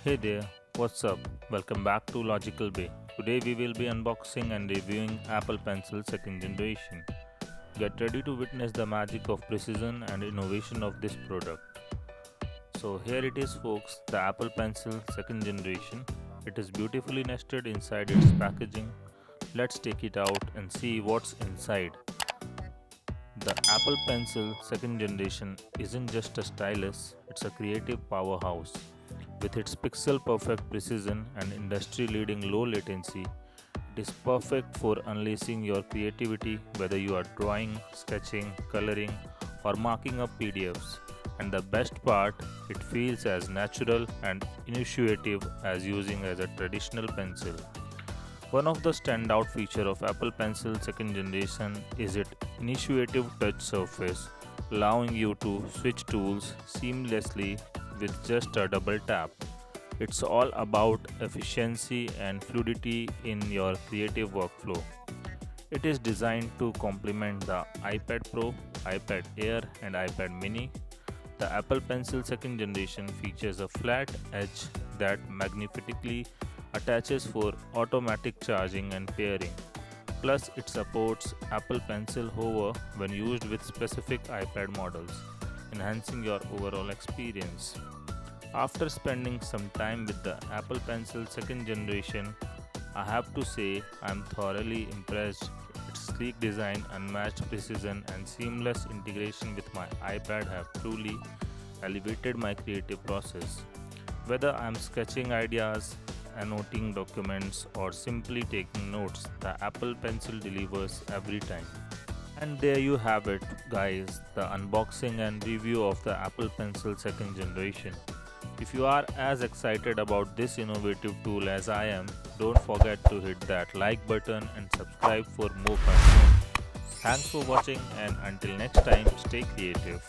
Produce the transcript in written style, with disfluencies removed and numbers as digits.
Hey there, what's up? Welcome back to Logical Bay. Today we will be unboxing and reviewing Apple Pencil second generation. Get ready to witness the magic of precision and innovation of this product. So here it is folks, the Apple Pencil second generation. It is beautifully nested inside its packaging. Let's take it out and see what's inside. The Apple Pencil second generation isn't just a stylus, it's a creative powerhouse. With its pixel perfect precision and industry leading low latency, it is perfect for unleashing your creativity whether you are drawing, sketching, coloring, or marking up PDFs. And the best part, it feels as natural and intuitive as using as a traditional pencil. One of the standout features of Apple Pencil second generation is its intuitive touch surface, allowing you to switch tools seamlessly with just a double tap. It's all about efficiency and fluidity in your creative workflow. It is designed to complement the iPad Pro, iPad Air, and iPad Mini. The Apple Pencil second generation features a flat edge that magnetically attaches for automatic charging and pairing. Plus, it supports Apple Pencil Hover when used with specific iPad models, enhancing your overall experience. After spending some time with the Apple Pencil second generation, I have to say I'm thoroughly impressed. Its sleek design, unmatched precision, and seamless integration with my iPad have truly elevated my creative process. Whether I'm sketching ideas, annotating documents, or simply taking notes, the Apple Pencil delivers every time. And there you have it, guys, the unboxing and review of the Apple Pencil second generation. If you are as excited about this innovative tool as I am, don't forget to hit that like button and subscribe for more content. Thanks for watching, and until next time, stay creative.